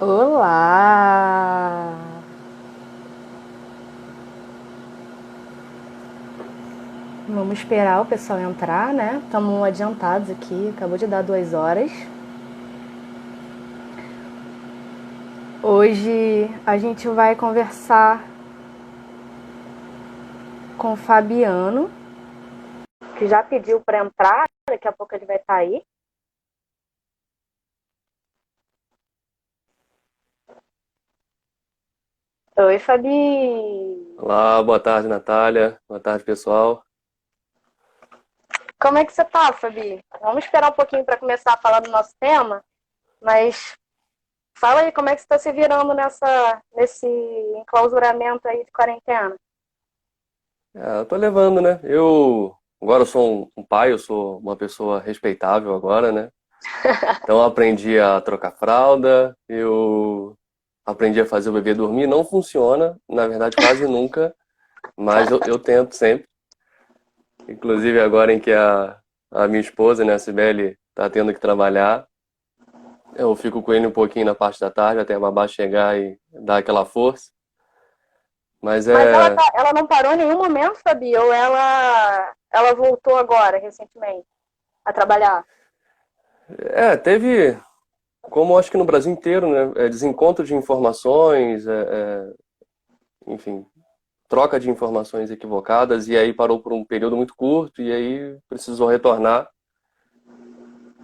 Olá! Vamos esperar o pessoal entrar, né? Estamos adiantados aqui, acabou de dar 2 horas. Hoje a gente vai conversar com o Fabiano, que já pediu para entrar, daqui a pouco ele vai estar aí. Oi, Fabi! Olá, boa tarde, Natália. Boa tarde, pessoal. Como é que você tá, Fabi? Vamos esperar um pouquinho para começar a falar do nosso tema, mas fala aí como é que você está se virando nesse enclausuramento aí de quarentena. Eu tô levando, né? Eu agora eu sou um pai, eu sou uma pessoa respeitável agora, né? Então eu aprendi a trocar fralda, eu aprendi a fazer o bebê dormir. Não funciona, na verdade, quase nunca, mas eu tento sempre. Inclusive agora em que a minha esposa, né, a Cibele, tá tendo que trabalhar, eu fico com ele um pouquinho na parte da tarde até a babá chegar e dar aquela força. Mas Mas é, ela não parou em nenhum momento, Fabi? Ou ela voltou agora, recentemente, a trabalhar? teve. Como acho que no Brasil inteiro, né, desencontro de informações, enfim, troca de informações equivocadas, e aí parou por um período muito curto, e aí precisou retornar,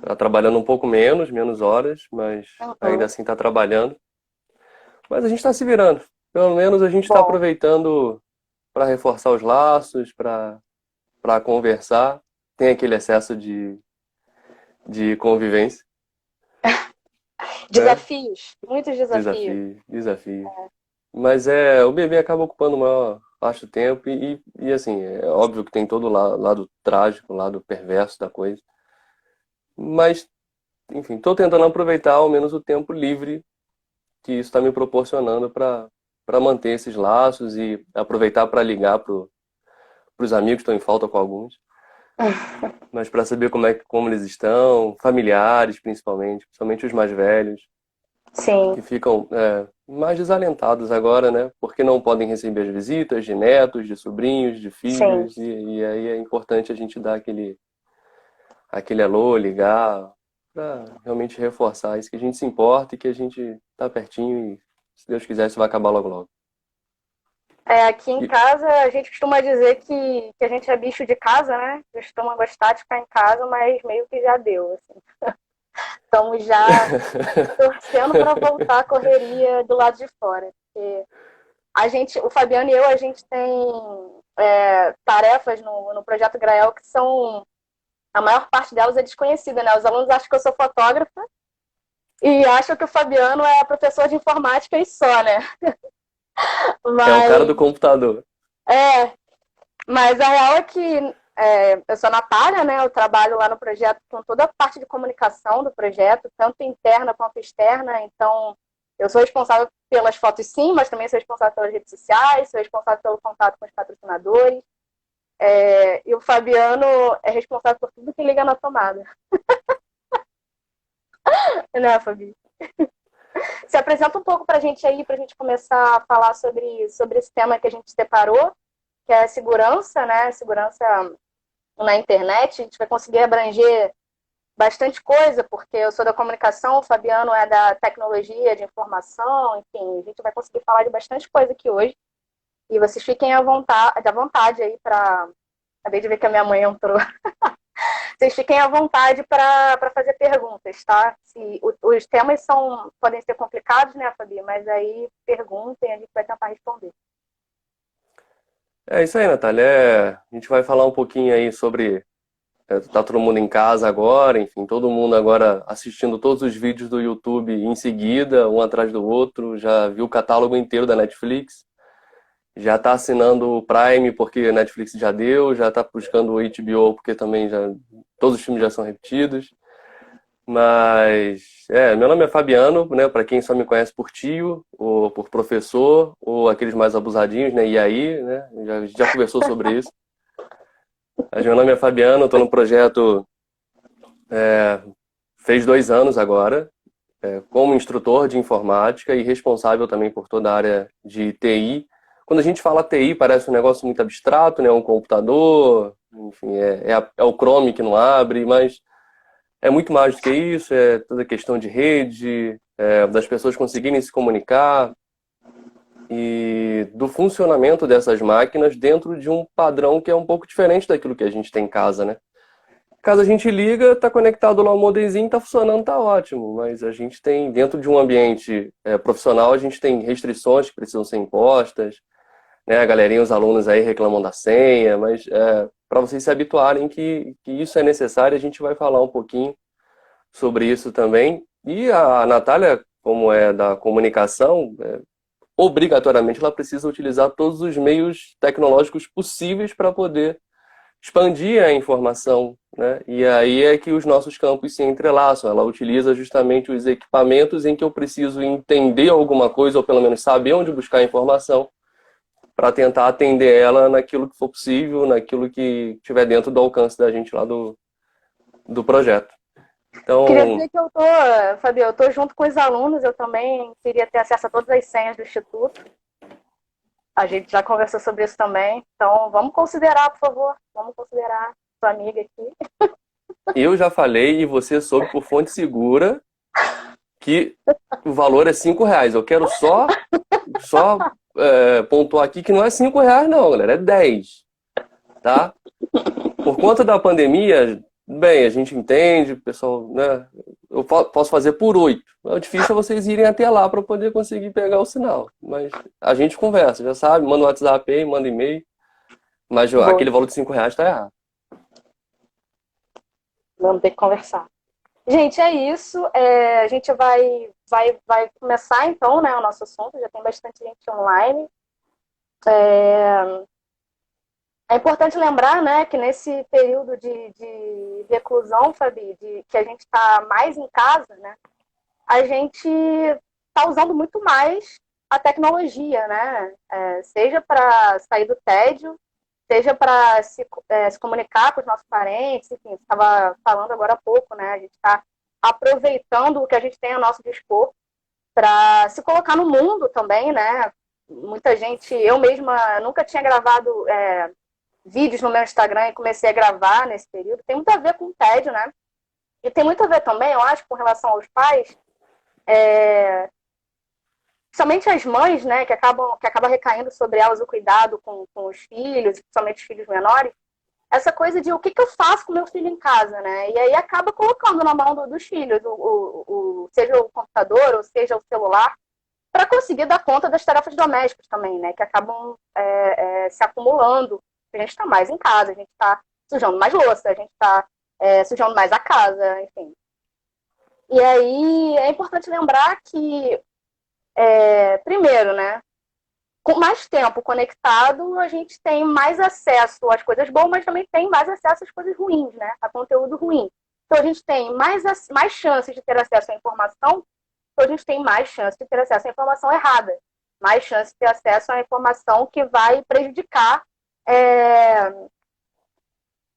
tá trabalhando um pouco menos horas, mas ainda Uhum. assim está trabalhando. Mas a gente está se virando. Pelo menos a gente está Bom, aproveitando para reforçar os laços, para conversar. Tem aquele excesso de convivência, né? desafios, muitos desafios. Desafio, desafio. Mas o bebê acaba ocupando a maior parte do tempo e assim, é óbvio que tem todo o lado trágico, o lado perverso da coisa. Mas, enfim, estou tentando aproveitar ao menos o tempo livre que isso está me proporcionando para manter esses laços e aproveitar para ligar para os amigos, estou em falta com alguns, mas para saber como eles estão, familiares principalmente os mais velhos, Sim, que ficam mais desalentados agora, né? Porque não podem receber as visitas de netos, de sobrinhos, de sim. filhos, e aí é importante a gente dar aquele alô, ligar, para realmente reforçar isso que a gente se importa e que a gente tá pertinho e, se Deus quiser, isso vai acabar logo logo. É, aqui em E, casa a gente costuma dizer que a gente é bicho de casa, né? Costuma gostar de ficar em casa, mas meio que já deu, assim. Estamos já torcendo para voltar a correria do lado de fora. Porque o Fabiano e eu, a gente tem tarefas no projeto Grael que são, a maior parte delas é desconhecida, né? Os alunos acham que eu sou fotógrafa e acham que o Fabiano é professor de informática e só, né? é o cara do Mas, computador. é, mas a real é que eu sou a Natália, né? Eu trabalho lá no projeto com toda a parte de comunicação do projeto, tanto interna quanto externa. Então, eu sou responsável pelas fotos, sim, mas também sou responsável pelas redes sociais, sou responsável pelo contato com os patrocinadores. E o Fabiano é responsável por tudo que liga na tomada. Né, Fabi? Se apresenta um pouco para a gente aí, para a gente começar a falar sobre esse tema que a gente separou, que é a segurança, né? Segurança na internet. A gente vai conseguir abranger bastante coisa, porque eu sou da comunicação, o Fabiano é da tecnologia, de informação, enfim, a gente vai conseguir falar de bastante coisa aqui hoje. E vocês fiquem à vontade aí para. Acabei de ver que a minha mãe entrou. Vocês fiquem à vontade para fazer perguntas, tá? Os temas podem ser complicados, né, Fabi? Mas aí perguntem, a gente vai tentar responder. É isso aí, Natália. A gente vai falar um pouquinho aí sobre. Tá todo mundo em casa agora, enfim, todo mundo agora assistindo todos os vídeos do YouTube em seguida, um atrás do outro, já viu o catálogo inteiro da Netflix. Já está assinando o Prime porque a Netflix já deu, já está buscando o HBO porque também já todos os filmes já são repetidos. Mas meu nome é Fabiano, né? Para quem só me conhece por tio ou por professor ou aqueles mais abusadinhos, né? E aí, né? Já conversou sobre isso. Mas meu nome é Fabiano, estou no projeto fez 2 anos agora como instrutor de informática e responsável também por toda a área de TI. Quando a gente fala TI, parece um negócio muito abstrato, né? Um computador, enfim, é o Chrome que não abre, mas é muito mais do que isso, é toda a questão de rede, das pessoas conseguirem se comunicar e do funcionamento dessas máquinas dentro de um padrão que é um pouco diferente daquilo que a gente tem em casa, né? Caso a gente liga, está conectado lá o modemzinho, está funcionando, está ótimo. Mas a gente tem, dentro de um ambiente profissional, a gente tem restrições que precisam ser impostas, né? A galerinha, os alunos aí reclamam da senha, mas para vocês se habituarem que isso é necessário, a gente vai falar um pouquinho sobre isso também. E a Natália, como é da comunicação, obrigatoriamente ela precisa utilizar todos os meios tecnológicos possíveis para poder expandir a informação, né? E aí é que os nossos campos se entrelaçam. Ela utiliza justamente os equipamentos em que eu preciso entender alguma coisa, ou pelo menos saber onde buscar a informação, para tentar atender ela naquilo que for possível, naquilo que estiver dentro do alcance da gente lá do projeto. Então, Queria dizer que Fabio, eu tô junto com os alunos, eu também queria ter acesso a todas as senhas do Instituto. A gente já conversou sobre isso também. Então, vamos considerar, por favor. Vamos considerar sua amiga aqui. eu já falei e você soube por fonte segura que o valor é R$ 5. Eu quero só pontuar aqui que não é R$ 5 não, galera, é 10, tá? Por conta da pandemia, bem, a gente entende, pessoal, né? Eu posso fazer por 8. O difícil é vocês irem até lá para poder conseguir pegar o sinal. Mas a gente conversa, já sabe, manda um WhatsApp aí, manda e-mail. Mas Bom, aquele valor de R$ 5 está errado. vamos ter que conversar. Gente, é isso. A gente vai começar então, né, o nosso assunto. Já tem bastante gente online. É importante lembrar, né, que nesse período de reclusão, Fabi, que a gente está mais em casa, né, a gente está usando muito mais a tecnologia, né? Seja para sair do tédio, seja para se comunicar com os nossos parentes, enfim, você estava falando agora há pouco, né? A gente está aproveitando o que a gente tem a nosso dispor para se colocar no mundo também, né? Muita gente, eu mesma nunca tinha gravado vídeos no meu Instagram e comecei a gravar nesse período. Tem muito a ver com o tédio, né? E tem muito a ver também, eu acho, com relação aos pais, principalmente as mães, né, que acaba recaindo sobre elas o cuidado com os filhos, principalmente os filhos menores, essa coisa de o que eu faço com meu filho em casa, né? E aí acaba colocando na mão dos filhos, seja o computador ou seja o celular, para conseguir dar conta das tarefas domésticas também, né? Que acabam se acumulando. A gente está mais em casa, a gente está sujando mais louça, a gente está sujando mais a casa, enfim. E aí é importante lembrar que, primeiro, né? Com mais tempo conectado, a gente tem mais acesso às coisas boas, mas também tem mais acesso às coisas ruins, né? A conteúdo ruim. Então, a gente tem mais chances de ter acesso à informação, então a gente tem mais chances de ter acesso à informação errada, mais chances de ter acesso à informação que vai prejudicar,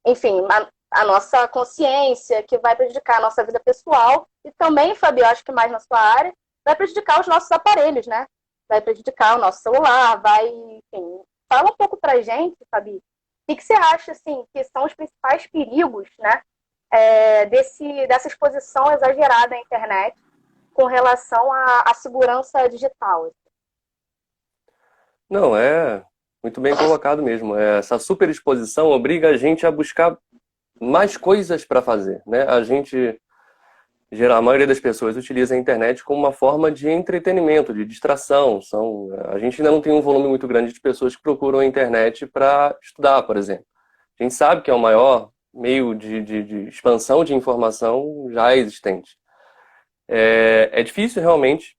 enfim, a nossa consciência, que vai prejudicar a nossa vida pessoal e também, Fabio, acho que mais na sua área, vai prejudicar os nossos aparelhos, né? Vai prejudicar o nosso celular, enfim. Fala um pouco pra gente, Fabi, o que você acha, assim, que são os principais perigos, né, dessa exposição exagerada à internet com relação à segurança digital? Não, é muito bem colocado mesmo. Essa superexposição obriga a gente a buscar mais coisas para fazer, né? A maioria das pessoas utiliza a internet como uma forma de entretenimento, de distração. A gente ainda não tem um volume muito grande de pessoas que procuram a internet para estudar, por exemplo. A gente sabe que é o maior meio de expansão de informação já existente. É difícil realmente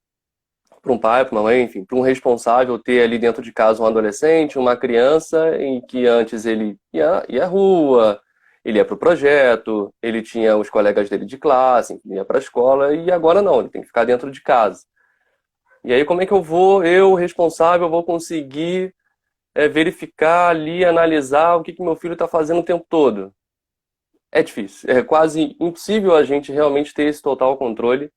para um pai, para uma mãe, enfim, para um responsável ter ali dentro de casa um adolescente, uma criança em que antes ele ia à rua, ele ia para o projeto, ele tinha os colegas dele de classe, ia para a escola, e agora não, ele tem que ficar dentro de casa. E aí como é que eu responsável, vou conseguir verificar ali, analisar o que meu filho está fazendo o tempo todo? É difícil, é quase impossível a gente realmente ter esse total controle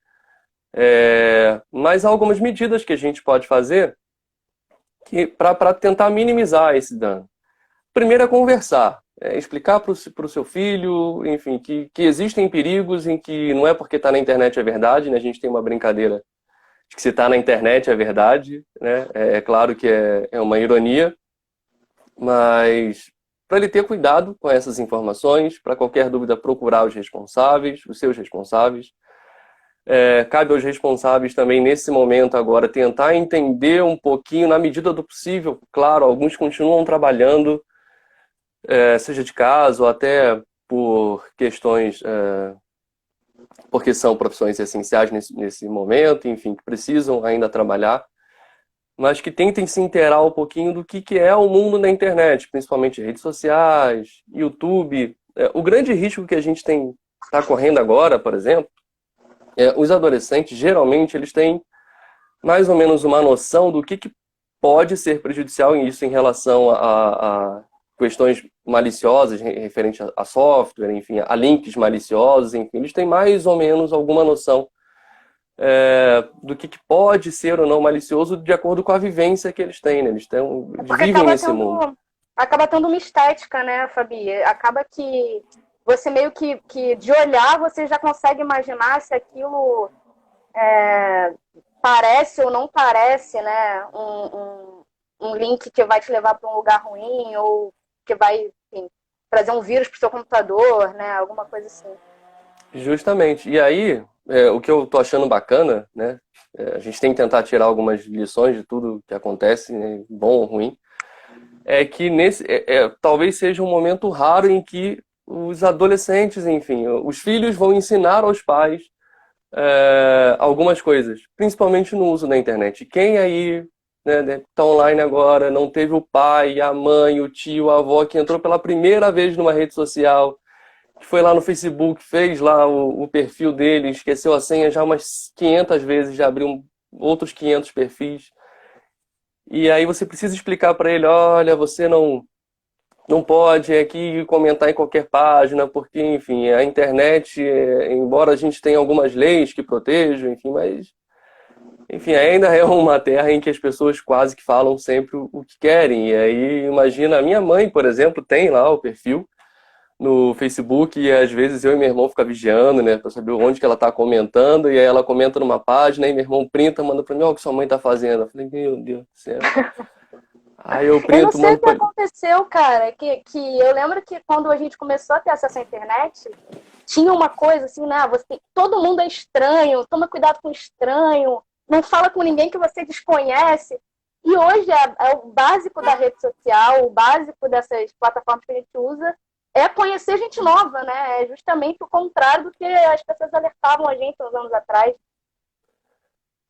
Mas há algumas medidas que a gente pode fazer para tentar minimizar esse dano. Primeiro é conversar, explicar para o seu filho, enfim, que existem perigos em que não é porque está na internet é verdade, né? A gente tem uma brincadeira de que se está na internet é verdade, né? É claro que é uma ironia, mas para ele ter cuidado com essas informações, para qualquer dúvida procurar os responsáveis, os seus responsáveis. Cabe aos responsáveis também, nesse momento agora, tentar entender um pouquinho, na medida do possível. Claro, alguns continuam trabalhando, seja de casa ou até por questões, porque são profissões essenciais nesse momento, enfim, que precisam ainda trabalhar, mas que tentem se inteirar um pouquinho do que é o mundo da internet, principalmente redes sociais, YouTube. O grande risco que a gente está correndo agora, por exemplo, os adolescentes, geralmente, eles têm mais ou menos uma noção do que pode ser prejudicial isso em relação a questões maliciosas referente a software, enfim, a links maliciosos, enfim, eles têm mais ou menos alguma noção do que pode ser ou não malicioso de acordo com a vivência que eles têm, né? Eles Porque vivem nesse mundo. acaba tendo uma estética, né, Fabi? Acaba que você meio que de olhar você já consegue imaginar se aquilo parece ou não parece, né, um link que vai te levar para um lugar ruim ou que vai, enfim, trazer um vírus para o seu computador, né, alguma coisa assim. Justamente. E aí, o que eu tô achando bacana, né? A gente tem que tentar tirar algumas lições de tudo que acontece, né, bom ou ruim. É que talvez seja um momento raro em que os adolescentes, enfim, os filhos vão ensinar aos pais algumas coisas, principalmente no uso da internet. Quem aí, né, tá online agora, não teve o pai, a mãe, o tio, a avó que entrou pela primeira vez numa rede social, que foi lá no Facebook, fez lá o perfil dele, esqueceu a senha já umas 500 vezes, já abriu outros 500 perfis. E aí você precisa explicar para ele, olha, você não pode aqui comentar em qualquer página, porque, enfim, a internet, embora a gente tenha algumas leis que protejam, enfim, mas, enfim, ainda é uma terra em que as pessoas quase que falam sempre o que querem. E aí, imagina, a minha mãe, por exemplo, tem lá o perfil no Facebook e às vezes eu e meu irmão fica vigiando, né, para saber onde que ela tá comentando, e aí ela comenta numa página e meu irmão printa, manda para mim, ó, o que sua mãe tá fazendo. Eu falei, meu Deus do céu. Aí eu Eu não printo, sei o mando que pra... aconteceu, cara, que eu lembro que quando a gente começou a ter acesso à internet, tinha uma coisa assim, né? Todo mundo é estranho, toma cuidado com estranho, não fala com ninguém que você desconhece. E hoje é o básico da rede social, o básico dessas plataformas que a gente usa, é conhecer gente nova, né? É justamente o contrário do que as pessoas alertavam a gente uns anos atrás.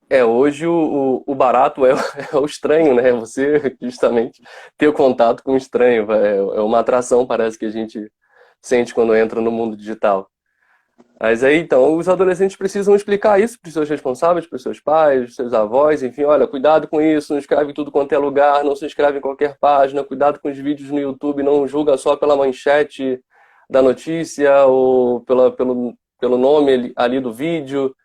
Hoje o barato é o estranho, né? Você justamente ter o contato com o estranho. É uma atração, parece que a gente sente quando entra no mundo digital. Mas aí, então, os adolescentes precisam explicar isso para os seus responsáveis, para os seus pais, os seus avós, enfim, olha, cuidado com isso, não escreve em tudo quanto é lugar, não se inscreve em qualquer página, cuidado com os vídeos no YouTube, não julga só pela manchete da notícia ou pelo nome ali do vídeo.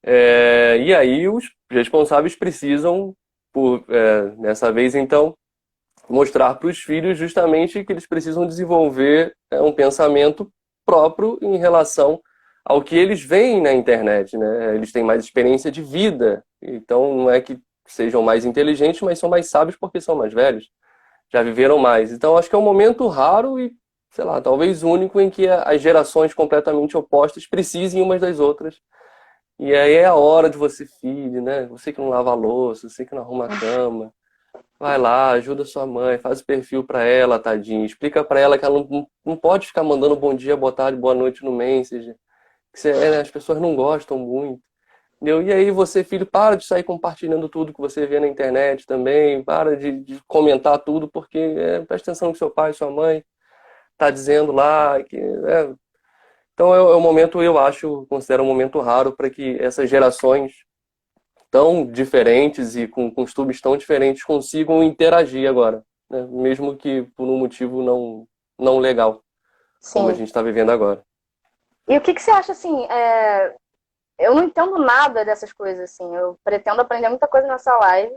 E aí os responsáveis precisam, nessa vez então, mostrar para os filhos justamente que eles precisam desenvolver um pensamento próprio em relação ao que eles veem na internet, né? Eles têm mais experiência de vida, então não é que sejam mais inteligentes, mas são mais sábios porque são mais velhos, já viveram mais. Então acho que é um momento raro e, sei lá, talvez único em que as gerações completamente opostas precisem umas das outras. E aí é a hora de você, filho, né? Você que não lava a louça, você que não arruma a cama. Vai lá, ajuda sua mãe, faz o perfil pra ela, tadinho. Explica pra ela que ela não pode ficar mandando bom dia, boa tarde, boa noite no Messenger. Né, as pessoas não gostam muito. Entendeu? E aí você, filho, para de sair compartilhando tudo que você vê na internet também. Para de comentar tudo, porque presta atenção no que seu pai, sua mãe tá dizendo lá. Então é um momento, eu acho, considero um momento raro para que essas gerações tão diferentes e com costumes tão diferentes consigam interagir agora, né? Mesmo que por um motivo não legal, como a Sim. gente está vivendo agora. E o que você acha, assim, eu não entendo nada dessas coisas, assim. Eu pretendo aprender muita coisa nessa live.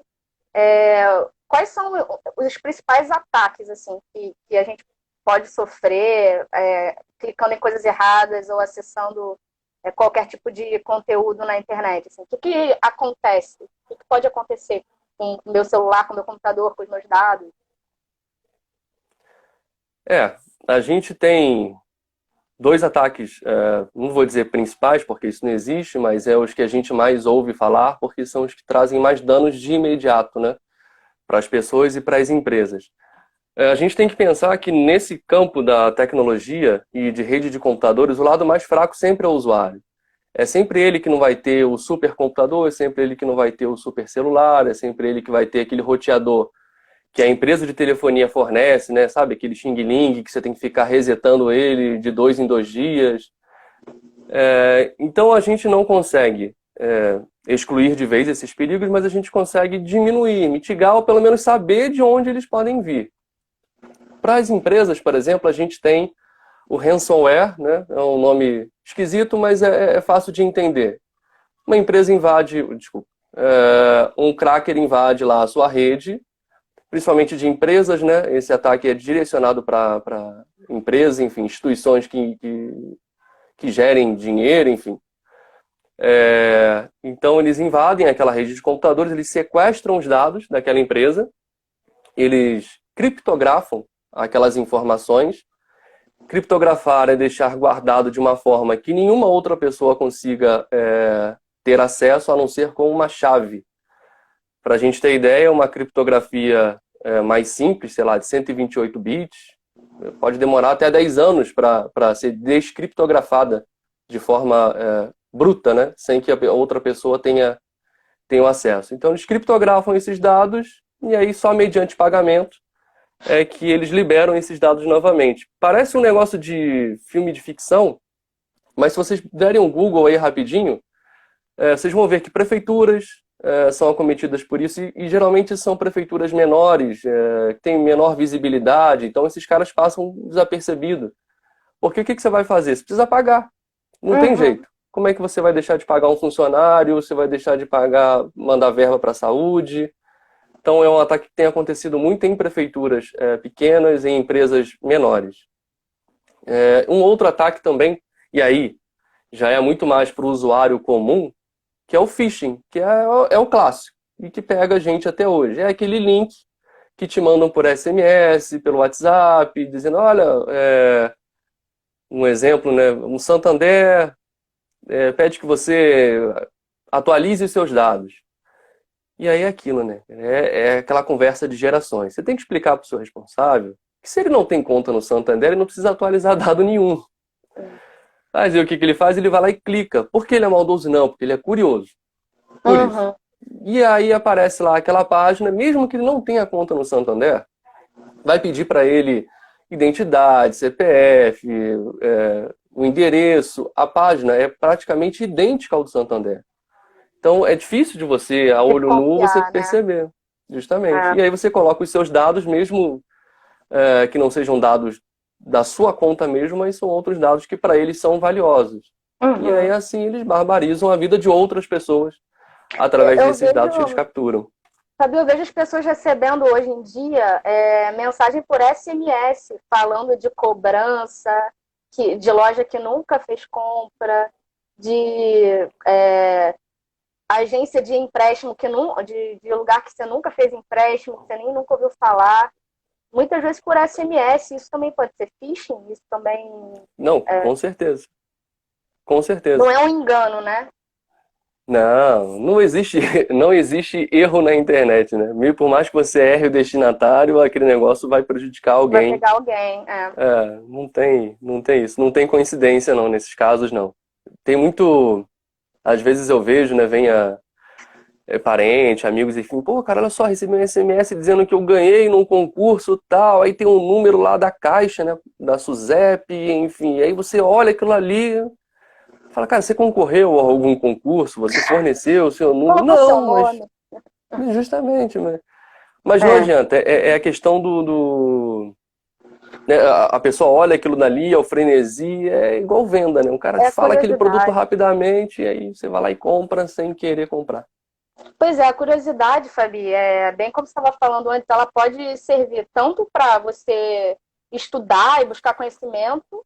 Quais são os principais ataques, assim, que a gente pode sofrer clicando em coisas erradas ou acessando qualquer tipo de conteúdo na internet? Assim. O que acontece? O que pode acontecer com o meu celular, com o meu computador, com os meus dados? A gente tem dois ataques, não vou dizer principais, porque isso não existe, mas é os que a gente mais ouve falar, porque são os que trazem mais danos de imediato, né, para as pessoas e para as empresas. A gente tem que pensar que nesse campo da tecnologia e de rede de computadores, o lado mais fraco sempre é o usuário. É sempre ele que não vai ter o supercomputador, é sempre ele que não vai ter o super celular, é sempre ele que vai ter aquele roteador que a empresa de telefonia fornece, né? Sabe, aquele xing-ling que você tem que ficar resetando ele de 2 em 2 dias. Então a gente não consegue excluir de vez esses perigos, mas a gente consegue diminuir, mitigar ou pelo menos saber de onde eles podem vir. Para as empresas, por exemplo, a gente tem o ransomware, né? É um nome esquisito, mas é fácil de entender. Uma empresa invade, um cracker invade lá a sua rede, principalmente de empresas, né? Esse ataque é direcionado para empresas, enfim, instituições que gerem dinheiro, enfim. Então eles invadem aquela rede de computadores, eles sequestram os dados daquela empresa, eles criptografam aquelas informações. Criptografar é deixar guardado de uma forma que nenhuma outra pessoa consiga ter acesso, a não ser com uma chave. Para a gente ter ideia, uma criptografia mais simples, sei lá, de 128 bits, pode demorar até 10 anos para ser descriptografada de forma bruta, né? Sem que a outra pessoa tenha o acesso. Então, eles criptografam esses dados e aí só mediante pagamento é que eles liberam esses dados novamente. Parece um negócio de filme de ficção, mas se vocês derem um Google aí rapidinho, vocês vão ver que prefeituras são acometidas por isso e geralmente são prefeituras menores, que têm menor visibilidade, então esses caras passam desapercebido. Porque o que você vai fazer? Você precisa pagar, não tem jeito. Como é que você vai deixar de pagar um funcionário, você vai deixar de pagar, mandar verba para a saúde? Então é um ataque que tem acontecido muito em prefeituras pequenas e em empresas menores. Um outro ataque também, e aí já é muito mais para o usuário comum, que é o phishing, que é o clássico, e que pega a gente até hoje. É aquele link que te mandam por SMS, pelo WhatsApp, dizendo, olha, um exemplo, né, um Santander pede que você atualize os seus dados. E aí é aquilo, né? É aquela conversa de gerações. Você tem que explicar para o seu responsável que se ele não tem conta no Santander, ele não precisa atualizar dado nenhum. Mas aí o que ele faz? Ele vai lá e clica. Por que ele é maldoso? Não, porque ele é curioso. Por isso. E aí aparece lá aquela página, mesmo que ele não tenha conta no Santander, vai pedir para ele identidade, CPF, o endereço. A página é praticamente idêntica ao do Santander. Então é difícil de você, a olho nu, você perceber. Né? Justamente. E aí você coloca os seus dados, mesmo que não sejam dados da sua conta mesmo, mas são outros dados que para eles são valiosos. E aí assim eles barbarizam a vida de outras pessoas através desses dados que eles capturam. Sabe, eu vejo as pessoas recebendo hoje em dia mensagem por SMS falando de cobrança, de loja que nunca fez compra, de agência de empréstimo de lugar que você nunca fez empréstimo, que você nem nunca ouviu falar. Muitas vezes por SMS, isso também pode ser phishing? Isso também... Não, com certeza. Com certeza. Não é um engano, né? Não existe erro na internet, né? Mesmo por mais que você erre o destinatário, aquele negócio vai prejudicar alguém. Vai pegar alguém, não tem isso. Não tem coincidência, não, nesses casos, não. Tem muito... Às vezes eu vejo, né, vem parente, amigos, enfim, pô, cara, olha só, recebi um SMS dizendo que eu ganhei num concurso tal, aí tem um número lá da Caixa, né, da SUSEP, enfim, aí você olha aquilo ali, fala, cara, você concorreu a algum concurso, você forneceu o seu número? Não, mas justamente, mas não adianta, é a questão né, a pessoa olha aquilo dali, é o frenesi, é igual venda, né? Um cara É te a fala aquele produto curiosidade. rapidamente, e aí você vai lá e compra sem querer comprar. Pois é, a curiosidade, Fabi, é bem como você estava falando antes, ela pode servir tanto para você estudar e buscar conhecimento,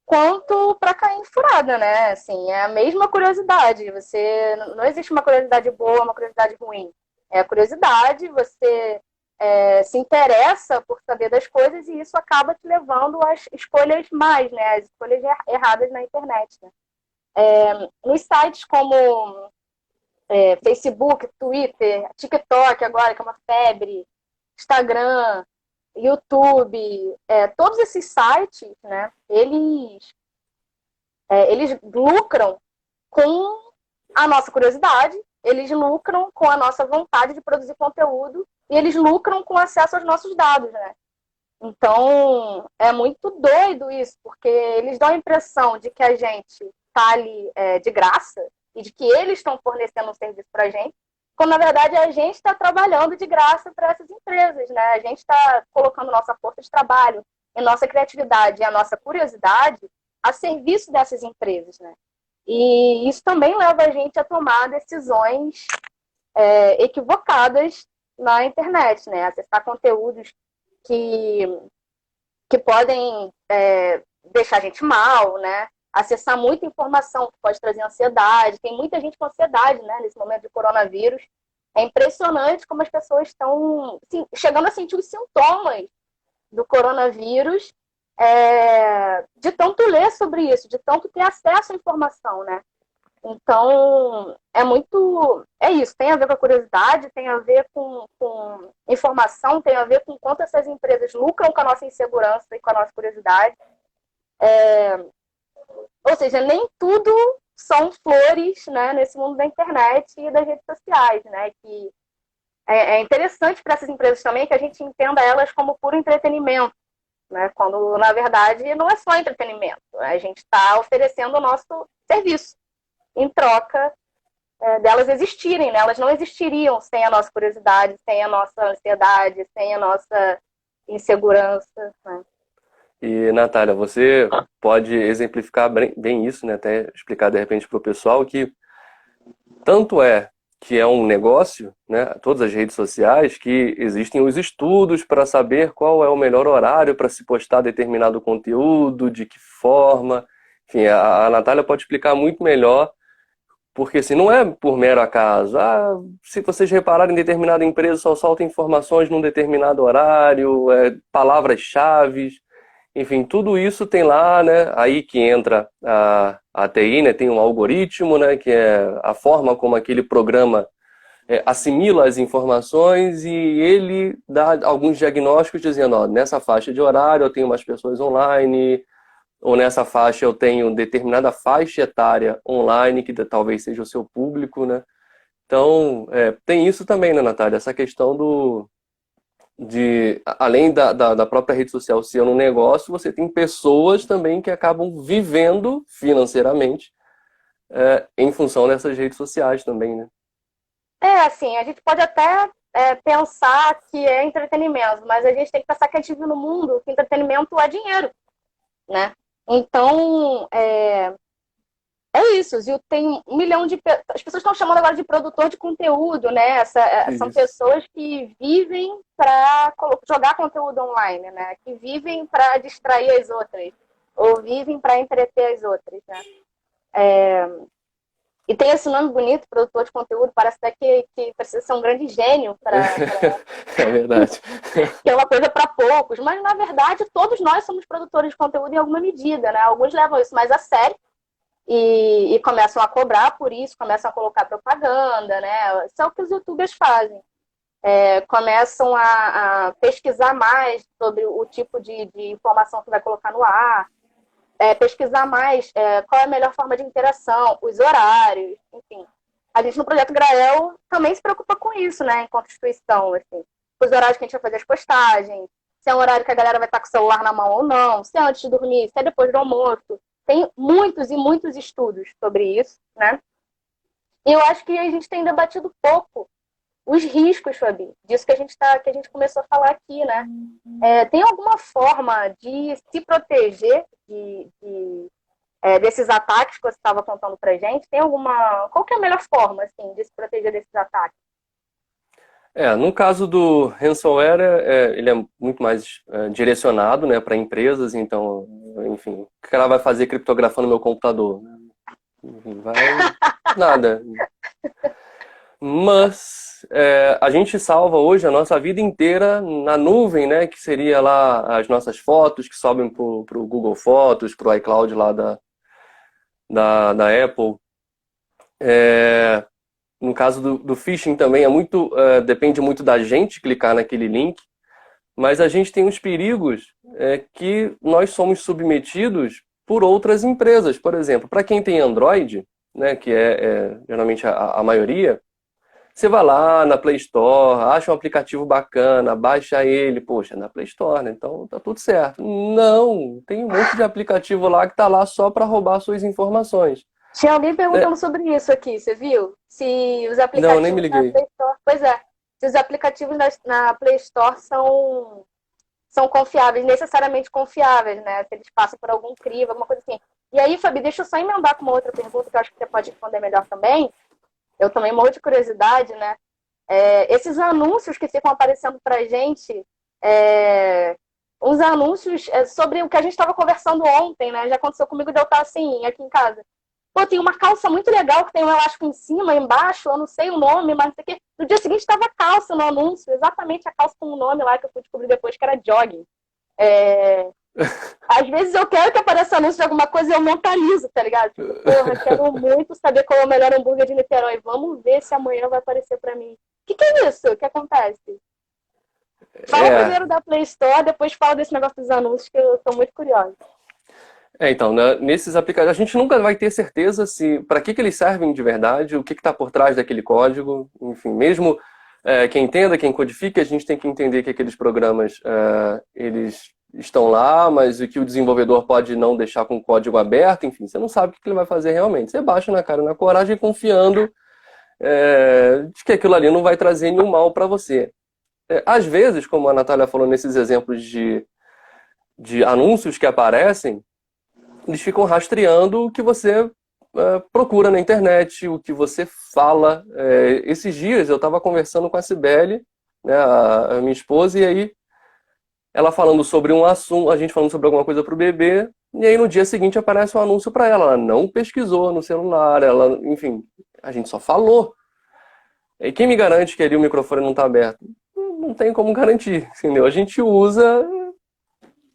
quanto para cair em furada, né? Assim, é a mesma curiosidade. Você não existe uma curiosidade boa, uma curiosidade ruim. É a curiosidade, você se interessa por saber das coisas e isso acaba te levando às escolhas mais, né? As escolhas erradas na internet. Né? Nos sites como Facebook, Twitter, TikTok agora, que é uma febre, Instagram, YouTube, todos esses sites, né? Eles lucram com a nossa curiosidade, eles lucram com a nossa vontade de produzir conteúdo e eles lucram com acesso aos nossos dados, né? Então, é muito doido isso, porque eles dão a impressão de que a gente está ali de graça e de que eles estão fornecendo um serviço para a gente, quando na verdade a gente está trabalhando de graça para essas empresas, né? A gente está colocando nossa força de trabalho e nossa criatividade e a nossa curiosidade a serviço dessas empresas, né? E isso também leva a gente a tomar decisões equivocadas na internet, né? Acessar conteúdos que, que podem deixar a gente mal, né? Acessar muita informação que pode trazer ansiedade. Tem muita gente com ansiedade, né? Nesse momento de coronavírus. É impressionante como as pessoas estão chegando a sentir os sintomas do coronavírus de tanto ler sobre isso, de tanto ter acesso à informação, né? Então, é isso, tem a ver com a curiosidade, tem a ver com informação, tem a ver com quanto essas empresas lucram com a nossa insegurança e com a nossa curiosidade. Ou seja, nem tudo são flores, né, nesse mundo da internet e das redes sociais, né, que é interessante para essas empresas também que a gente entenda elas como puro entretenimento, né, quando, na verdade, não é só entretenimento, a gente está oferecendo o nosso serviço em troca delas existirem, né? Elas não existiriam sem a nossa curiosidade, sem a nossa ansiedade, sem a nossa insegurança. Né? E, Natália, você pode exemplificar bem isso, né? Até explicar de repente para o pessoal que tanto é que é um negócio, né? Todas as redes sociais, que existem os estudos para saber qual é o melhor horário para se postar determinado conteúdo, de que forma. Enfim, a Natália pode explicar muito melhor, porque assim, não é por mero acaso. Ah, se vocês repararem, determinada empresa só solta informações num determinado horário, palavras-chave. Enfim, tudo isso tem lá, né? Aí que entra a TI, né? Tem um algoritmo, né? Que é a forma como aquele programa assimila as informações e ele dá alguns diagnósticos dizendo, ó, nessa faixa de horário eu tenho mais pessoas online, ou nessa faixa eu tenho determinada faixa etária online, que talvez seja o seu público, né? Então, tem isso também, né, Natália? Essa questão além da própria rede social ser um negócio, você tem pessoas também que acabam vivendo financeiramente em função dessas redes sociais também, né? Assim, a gente pode até pensar que é entretenimento, mas a gente tem que pensar que a gente vive no mundo que entretenimento é dinheiro, né? Então, isso, Zil, tem 1 milhão de... As pessoas estão chamando agora de produtor de conteúdo, né? São Isso. pessoas que vivem para jogar conteúdo online, né? Que vivem para distrair as outras, ou vivem para entreter as outras, né? E tem esse nome bonito, produtor de conteúdo, parece até que precisa ser um grande gênio É verdade. que é uma coisa para poucos, mas na verdade todos nós somos produtores de conteúdo em alguma medida, né? Alguns levam isso mais a sério, e começam a cobrar por isso, começam a colocar propaganda, né? Isso é o que os youtubers fazem. Começam a pesquisar mais sobre o tipo de informação que vai colocar no ar, pesquisar mais qual é a melhor forma de interação, os horários, enfim. A gente no Projeto Grael também se preocupa com isso, né? Enquanto instituição, assim. Os horários que a gente vai fazer as postagens, se é um horário que a galera vai estar com o celular na mão ou não, se é antes de dormir, se é depois do almoço. Tem muitos e muitos estudos sobre isso, né? E eu acho que a gente tem debatido pouco os riscos, Fabi, disso que a gente começou a falar aqui, né? Tem alguma forma de se proteger desses ataques que você estava contando pra gente? Qual que é a melhor forma, assim, de se proteger desses ataques? No caso do ransomware, ele é muito mais direcionado, né, para empresas, então, enfim, o que ela vai fazer criptografando meu computador? Vai nada. Mas a gente salva hoje a nossa vida inteira na nuvem, né, que seria lá as nossas fotos que sobem para o Google Fotos, para o iCloud lá da Apple. No caso do phishing também depende muito da gente clicar naquele link, mas a gente tem uns perigos que nós somos submetidos por outras empresas. Por exemplo, para quem tem Android, né, que é geralmente a maioria, você vai lá na Play Store, acha um aplicativo bacana, baixa ele, poxa, na Play Store, né? Então tá tudo certo. Não, tem um monte de aplicativo lá que tá lá só para roubar suas informações. Tinha alguém perguntando sobre isso aqui, você viu? Se os Não, nem me aplicativos na liguei. Play Store. Pois é, se os aplicativos na Play Store são confiáveis, necessariamente confiáveis, né? Se eles passam por algum crivo, alguma coisa assim. E aí, Fabi, deixa eu só emendar com uma outra pergunta que eu acho que você pode responder melhor também. Eu também morro de curiosidade, né? Esses anúncios que ficam aparecendo pra gente, uns anúncios sobre o que a gente estava conversando ontem, né? Já aconteceu comigo de eu estar assim, aqui em casa. Pô, tem uma calça muito legal que tem um elástico em cima, embaixo, eu não sei o nome, mas não sei o quê. No dia seguinte estava calça no anúncio, exatamente a calça com o nome lá que eu fui descobrir depois que era jogging. Às vezes eu quero que apareça anúncio de alguma coisa e eu mentalizo, tá ligado? Tipo, porra, quero muito saber qual é o melhor hambúrguer de Niterói. Vamos ver se amanhã vai aparecer pra mim. O que é isso? O que acontece? Fala primeiro da Play Store, depois fala desse negócio dos anúncios, que eu tô muito curiosa. Então, né, nesses aplicativos, a gente nunca vai ter certeza se para que eles servem de verdade, o que está por trás daquele código. Enfim, mesmo quem entenda, quem codifique, a gente tem que entender que aqueles programas eles estão lá, mas o que o desenvolvedor pode não deixar com o código aberto, enfim, você não sabe o que ele vai fazer realmente. Você baixa na cara e na coragem confiando de que aquilo ali não vai trazer nenhum mal para você. Às vezes, como a Natália falou nesses exemplos de anúncios que aparecem, eles ficam rastreando o que você procura na internet, o que você fala. Esses dias eu estava conversando com a Cibele, né, a minha esposa, e aí ela falando sobre um assunto, a gente falando sobre alguma coisa para o bebê, e aí no dia seguinte aparece um anúncio para ela. Ela não pesquisou no celular, enfim, a gente só falou. E quem me garante que ali o microfone não está aberto? Não tem como garantir, entendeu? A gente usa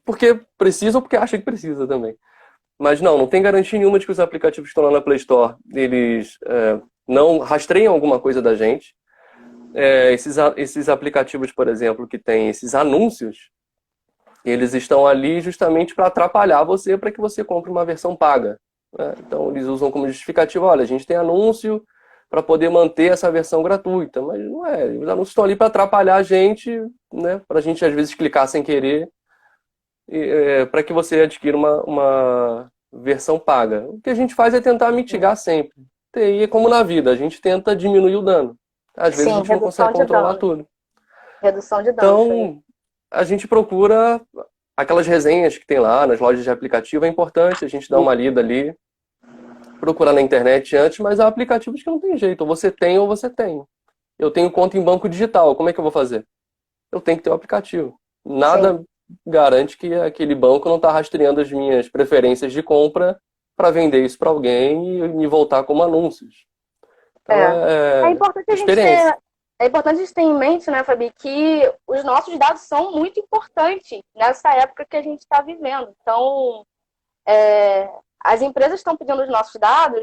porque precisa ou porque acha que precisa também. Mas não tem garantia nenhuma de que os aplicativos que estão lá na Play Store, eles não rastreiam alguma coisa da gente. Esses aplicativos, por exemplo, que têm esses anúncios, eles estão ali justamente para atrapalhar você, para que você compre uma versão paga, né? Então eles usam como justificativa, olha, a gente tem anúncio para poder manter essa versão gratuita, mas não é. Os anúncios estão ali para atrapalhar a gente, né? Para a gente às vezes clicar sem querer, para que você adquira uma versão paga. O que a gente faz é tentar mitigar sempre. E como na vida, a gente tenta diminuir o dano. Às vezes a gente não consegue controlar tudo. Redução de danos. Então, a gente procura aquelas resenhas que tem lá nas lojas de aplicativo. É importante a gente dar uma lida ali, procurar na internet antes, mas há aplicativos que não tem jeito. Ou você tem ou você tem. Eu tenho conta em banco digital, como é que eu vou fazer? Eu tenho que ter o aplicativo. Nada garante que aquele banco não está rastreando as minhas preferências de compra para vender isso para alguém e me voltar como anúncios. Então, é importante a gente ter em mente, né, Fabi, que os nossos dados são muito importantes nessa época que a gente está vivendo. Então, as empresas estão pedindo os nossos dados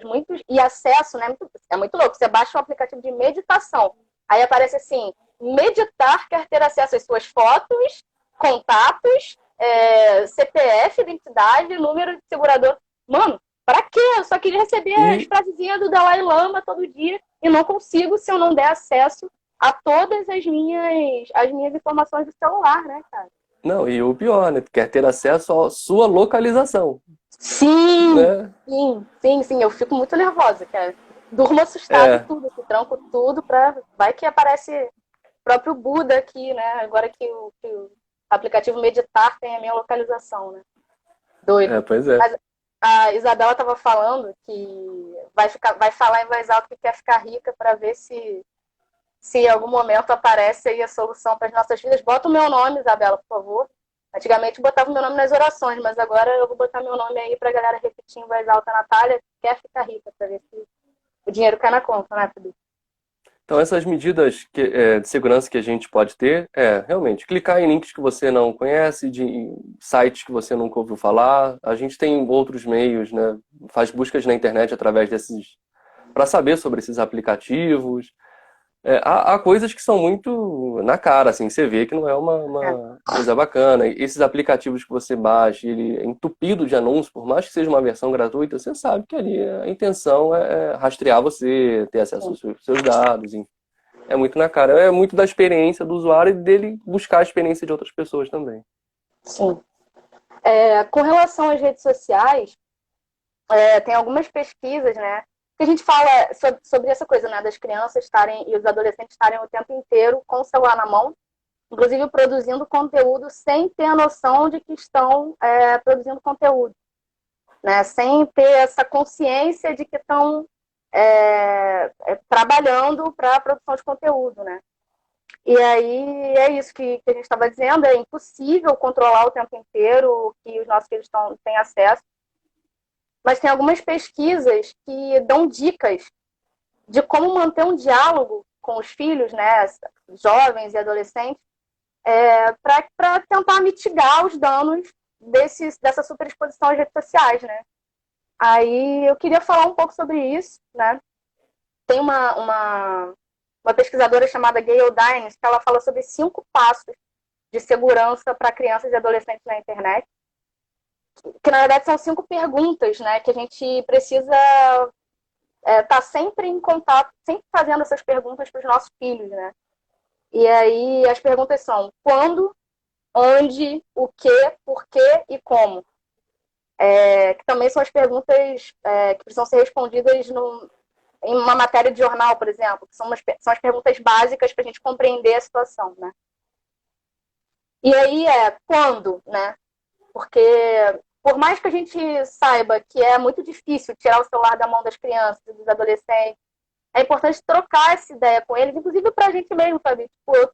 e acesso, né? É muito louco. Você baixa um aplicativo de meditação, aí aparece assim, meditar quer ter acesso às suas fotos, contatos, CPF, identidade, número de segurador. Mano, pra quê? Eu só queria receber as frasezinhas do Dalai Lama todo dia e não consigo se eu não der acesso a todas as minhas informações do celular, né, cara? Não, e o pior, né? Quer ter acesso à sua localização. Sim, né? sim, eu fico muito nervosa, cara. Durmo assustado É, tudo, que tranco tudo pra... Vai que aparece o próprio Buda aqui, né? Agora que o aplicativo Meditar tem a minha localização, né? Doido. pois é. Mas a Isabela estava falando que vai falar em voz alta que quer ficar rica para ver se em algum momento aparece aí a solução para as nossas vidas. Bota o meu nome, Isabela, por favor. Antigamente eu botava o meu nome nas orações, mas agora eu vou botar meu nome aí para a galera repetir em voz alta. Natália quer ficar rica, para ver se o dinheiro cai na conta, né, Felipe? Então, essas medidas de segurança que a gente pode ter realmente clicar em links que você não conhece, de sites que você nunca ouviu falar. A gente tem outros meios, né? Faz buscas na internet através desses, para saber sobre esses aplicativos. Há coisas que são muito na cara, assim, você vê que não é É, uma coisa bacana. Esses aplicativos que você baixa, ele é entupido de anúncios, por mais que seja uma versão gratuita, você sabe que ali a intenção é rastrear você, ter acesso sim, aos seus dados, enfim. É muito na cara. É muito da experiência do usuário e dele buscar a experiência de outras pessoas também. sim. Com relação às redes sociais, tem algumas pesquisas, né? Que a gente fala sobre essa coisa, né? Das crianças estarem e os adolescentes estarem o tempo inteiro com o celular na mão, inclusive produzindo conteúdo sem ter a noção de que estão produzindo conteúdo, né? Sem ter essa consciência de que estão trabalhando para a produção de conteúdo, né? E aí é isso que a gente estava dizendo, é impossível controlar o tempo inteiro o que os nossos filhos têm acesso, mas tem algumas pesquisas que dão dicas de como manter um diálogo com os filhos, né, jovens e adolescentes, para tentar mitigar os danos dessa superexposição às redes sociais, né? Aí eu queria falar um pouco sobre isso, né? Tem uma pesquisadora chamada Gayle Dines que ela fala sobre 5 passos de segurança para crianças e adolescentes na internet, que na verdade são 5 perguntas, né, que a gente precisa estar sempre em contato, sempre fazendo essas perguntas para os nossos filhos, né? E aí as perguntas são quando, onde, o que, por quê e como. Que também são as perguntas que precisam ser respondidas em uma matéria de jornal, por exemplo, que são as perguntas básicas para a gente compreender a situação, né? E aí quando, né? Porque por mais que a gente saiba que é muito difícil tirar o celular da mão das crianças e dos adolescentes, é importante trocar essa ideia com eles, inclusive para a gente mesmo, sabe? Tipo,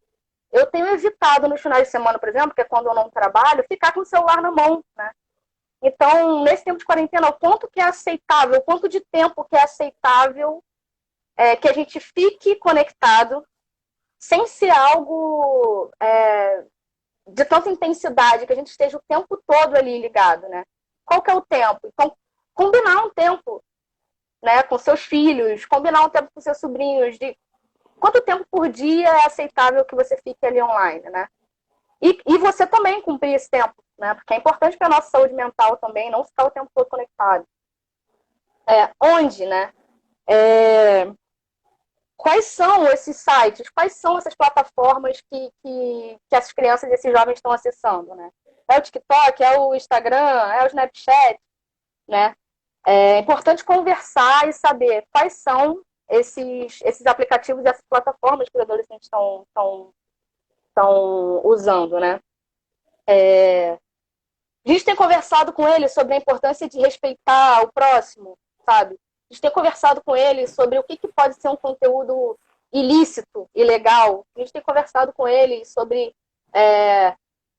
eu tenho evitado nos finais de semana, por exemplo, que é quando eu não trabalho, ficar com o celular na mão, né? Então, nesse tempo de quarentena, o quanto que é aceitável, o quanto de tempo que é aceitável que a gente fique conectado, sem ser algo de tanta intensidade, que a gente esteja o tempo todo ali ligado, né? Qual que é o tempo? Então, combinar um tempo, né, com seus filhos, combinar um tempo com seus sobrinhos, de quanto tempo por dia é aceitável que você fique ali online, né? E você também cumprir esse tempo, né? Porque é importante para a nossa saúde mental também, não ficar o tempo todo conectado. Onde, né? Quais são esses sites, quais são essas plataformas que essas crianças e esses jovens estão acessando, né? É o TikTok, é o Instagram, é o Snapchat, né? É importante conversar e saber quais são esses aplicativos e essas plataformas que os adolescentes estão usando, né? A gente tem conversado com eles sobre a importância de respeitar o próximo, sabe? A gente tem conversado com eles sobre o que pode ser um conteúdo ilícito, ilegal. A gente tem conversado com eles sobre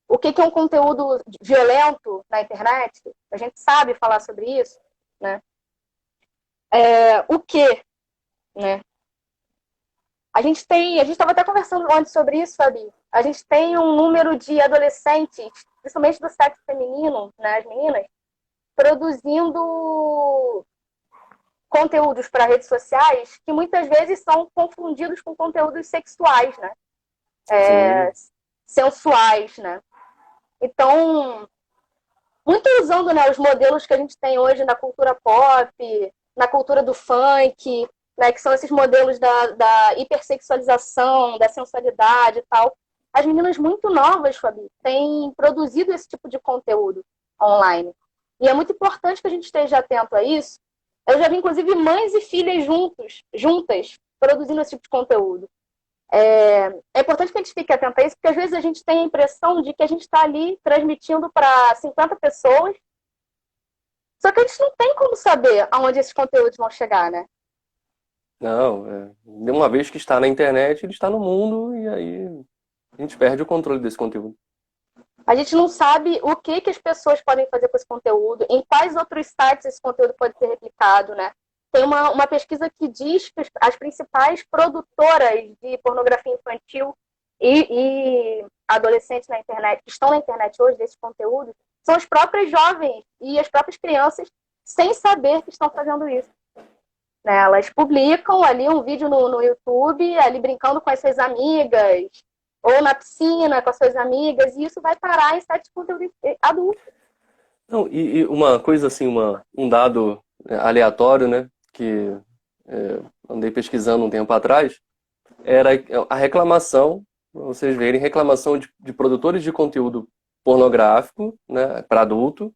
o que é um conteúdo violento na internet. A gente sabe falar sobre isso, né? O que, né? A gente estava até conversando antes sobre isso, Fabi. A gente tem um número de adolescentes, principalmente do sexo feminino, né, as meninas, produzindo conteúdos para redes sociais que muitas vezes são confundidos com conteúdos sexuais, né? Sim. Sensuais, né? Então, muito usando, né, os modelos que a gente tem hoje na cultura pop, na cultura do funk, né, que são esses modelos da hipersexualização, da sensualidade e tal. As meninas muito novas, Fabi, têm produzido esse tipo de conteúdo online. E é muito importante que a gente esteja atento a isso, Eu já vi, inclusive, mães e filhas juntas, produzindo esse tipo de conteúdo. É importante que a gente fique atento a isso, porque às vezes a gente tem a impressão de que a gente está ali transmitindo para 50 pessoas, só que a gente não tem como saber aonde esses conteúdos vão chegar, né? Não, de uma vez que está na internet, ele está no mundo e aí a gente perde o controle desse conteúdo. A gente não sabe o que, que as pessoas podem fazer com esse conteúdo, em quais outros sites esse conteúdo pode ser replicado, né? Tem uma pesquisa que diz que as principais produtoras de pornografia infantil e adolescentes na internet, que estão na internet hoje, desses conteúdos, são as próprias jovens e as próprias crianças, sem saber que estão fazendo isso. Né? Elas publicam ali um vídeo no YouTube, ali brincando com as suas amigas, ou na piscina com as suas amigas, e isso vai parar em sites de conteúdo adulto. Não, e uma coisa assim, um dado aleatório, né, que andei pesquisando um tempo atrás, era a reclamação, pra vocês verem, reclamação de produtores de conteúdo pornográfico, né, para adulto,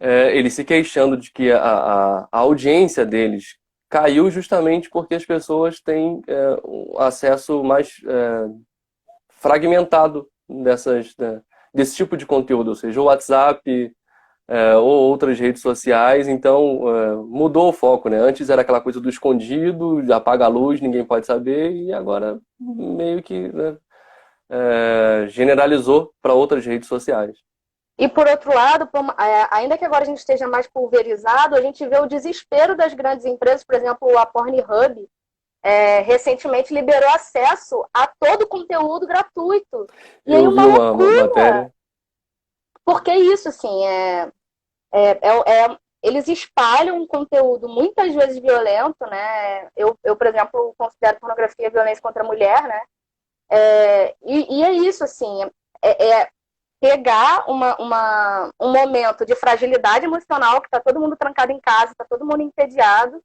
eles se queixando de que a audiência deles caiu justamente porque as pessoas têm um acesso mais fragmentado desse tipo de conteúdo, ou seja, o WhatsApp ou outras redes sociais, então mudou o foco, né? Antes era aquela coisa do escondido, apaga a luz, ninguém pode saber, e agora meio que né, generalizou para outras redes sociais. E, por outro lado, ainda que agora a gente esteja mais pulverizado, a gente vê o desespero das grandes empresas, por exemplo, a Pornhub, recentemente liberou acesso a todo o conteúdo gratuito. E aí Eu vi uma uma loucura. matéria. Porque isso, assim, eles espalham um conteúdo muitas vezes violento, né? Eu, por exemplo, considero pornografia violência contra a mulher, né? E é isso, assim, pegar um momento de fragilidade emocional, que está todo mundo trancado em casa, está todo mundo entediado,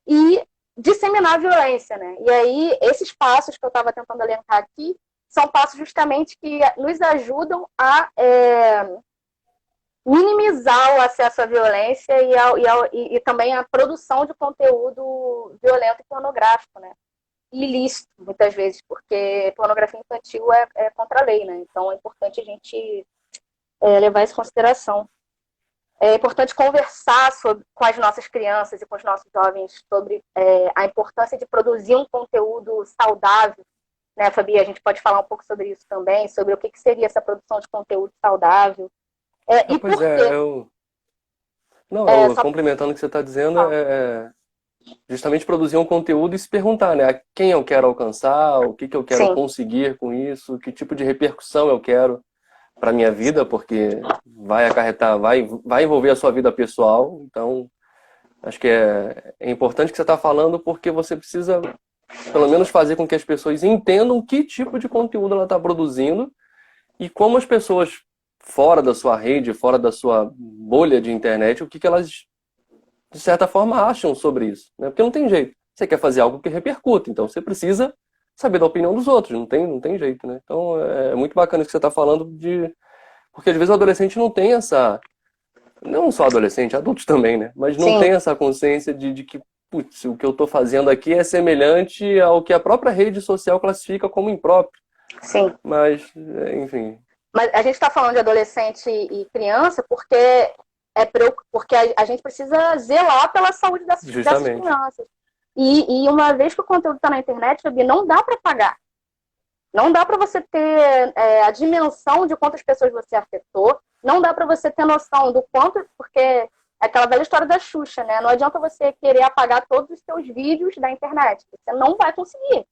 e disseminar a violência, né? E aí, esses passos que eu estava tentando elencar aqui, são passos justamente que nos ajudam a minimizar o acesso à violência e também a produção de conteúdo violento e pornográfico, né? E ilícito, muitas vezes, porque pornografia infantil é contra a lei, né? Então é importante a gente levar isso em consideração. É importante conversar com as nossas crianças e com os nossos jovens sobre a importância de produzir um conteúdo saudável, né, Fabi? A gente pode falar um pouco sobre isso também, sobre o que seria essa produção de conteúdo saudável. E Pois por quê? não, Só... complementando o que você está dizendo, justamente produzir um conteúdo e se perguntar, né, a quem eu quero alcançar, o que eu quero Sim, conseguir com isso, que tipo de repercussão eu quero para minha vida, porque vai acarretar, vai envolver a sua vida pessoal. Então, acho que é importante que você está falando, porque você precisa, pelo menos, fazer com que as pessoas entendam que tipo de conteúdo ela está produzindo e como as pessoas fora da sua rede, fora da sua bolha de internet, o que elas, de certa forma, acham sobre isso, né? Porque não tem jeito. Você quer fazer algo que repercute, então você precisa saber da opinião dos outros, não tem jeito, né? Então é muito bacana isso que você está falando porque às vezes o adolescente não tem essa, não só adolescente, adultos também, né? Mas não sim, tem essa consciência de que, putz, o que eu estou fazendo aqui é semelhante ao que a própria rede social classifica como impróprio. sim. Mas, enfim, Mas a gente está falando de adolescente e criança porque a gente precisa zelar pela saúde dessas justamente. crianças. E uma vez que o conteúdo está na internet, Fabi, não dá para pagar. Não dá para você ter a dimensão de quantas pessoas você afetou. Não dá para você ter noção do quanto, porque é aquela velha história da Xuxa, né? Não adianta você querer apagar todos os seus vídeos da internet. Você não vai conseguir.